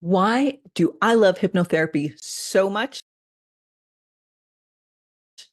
Why do I love hypnotherapy so much?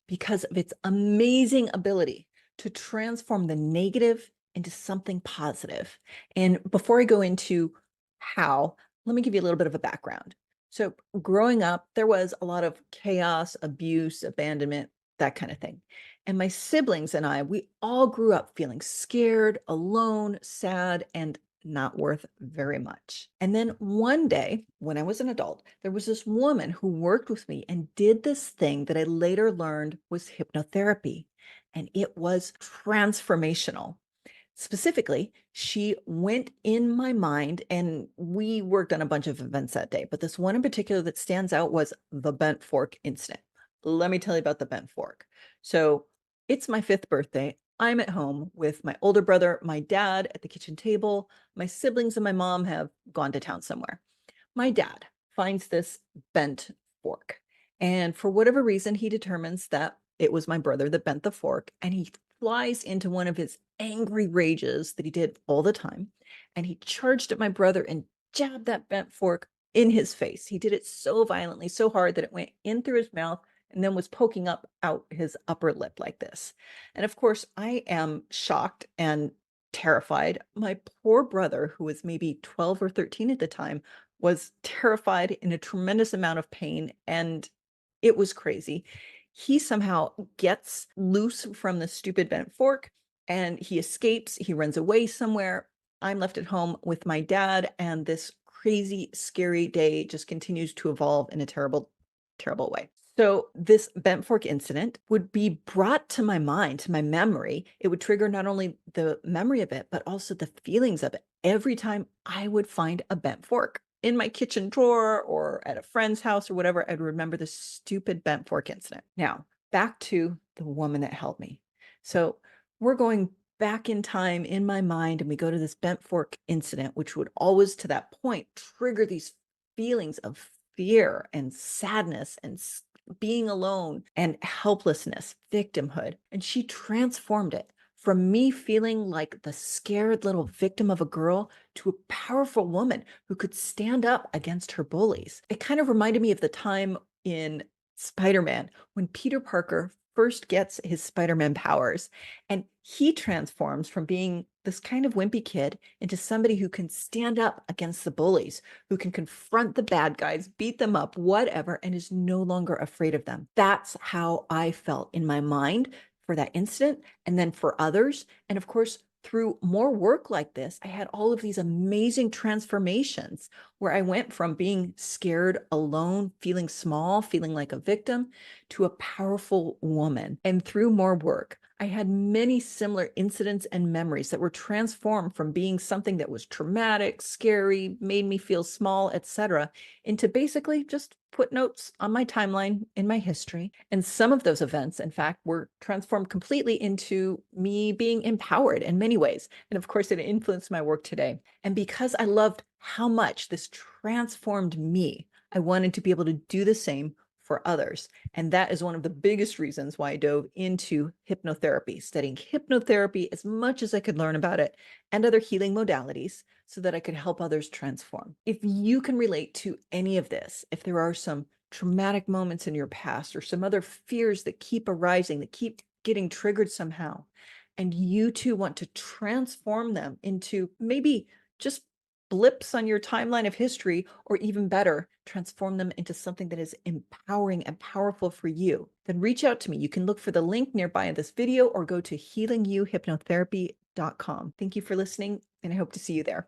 Because of its amazing ability to transform the negative into something positive. And before I go into how, let me give you a little bit of a background. So, growing up, there was a lot of chaos, abuse, abandonment, that kind of thing. And my siblings and I, we all grew up feeling scared, alone, sad, and not worth very much. And then one day, when I was an adult, there was this woman who worked with me and did this thing that I later learned was hypnotherapy. And it was transformational. Specifically, she went in my mind and we worked on a bunch of events that day. But this one in particular that stands out was the bent fork incident. Let me tell you about the bent fork. So it's my fifth birthday. I'm at home with my older brother, my dad at the kitchen table. My siblings and my mom have gone to town somewhere. My dad finds this bent fork. And for whatever reason, he determines that it was my brother that bent the fork. And he flies into one of his angry rages that he did all the time. And he charged at my brother and jabbed that bent fork in his face. He did it so violently, so hard that it went in through his mouth and then was poking up out his upper lip like this. And of course, I am shocked and terrified. My poor brother, who was maybe 12 or 13 at the time, was terrified, in a tremendous amount of pain, and it was crazy. He somehow gets loose from the stupid bent fork and he escapes. He runs away somewhere. I'm left at home with my dad, and this crazy, scary day just continues to evolve in a terrible, terrible way. So, this bent fork incident would be brought to my mind, to my memory. It would trigger not only the memory of it, but also the feelings of it every time I would find a bent fork in my kitchen drawer or at a friend's house or whatever. I'd remember the stupid bent fork incident. Now, back to the woman that helped me. So, we're going back in time in my mind, and we go to this bent fork incident, which would always, to that point, trigger these feelings of fear and sadness and being alone and helplessness, victimhood. And she transformed it from me feeling like the scared little victim of a girl to a powerful woman who could stand up against her bullies. It kind of reminded me of the time in Spider-Man when Peter Parker first gets his Spider-Man powers, and he transforms from being this kind of wimpy kid into somebody who can stand up against the bullies, who can confront the bad guys, beat them up, whatever, and is no longer afraid of them. That's how I felt in my mind for that incident, and then for others. And of course, through more work like this, I had all of these amazing transformations where I went from being scared, alone, feeling small, feeling like a victim, to a powerful woman. And through more work, I had many similar incidents and memories that were transformed from being something that was traumatic, scary, made me feel small, etc., into basically just footnotes on my timeline in my history. And some of those events, in fact, were transformed completely into me being empowered in many ways. And of course, it influenced my work today. And because I loved how much this transformed me, I wanted to be able to do the same for others. And that is one of the biggest reasons why I dove into hypnotherapy, studying hypnotherapy as much as I could learn about it and other healing modalities so that I could help others transform. If you can relate to any of this, if there are some traumatic moments in your past or some other fears that keep arising, that keep getting triggered somehow, and you too want to transform them into maybe just blips on your timeline of history, or even better, transform them into something that is empowering and powerful for you, then reach out to me. You can look for the link nearby in this video or go to healingyouhypnotherapy.com. Thank you for listening, and I hope to see you there.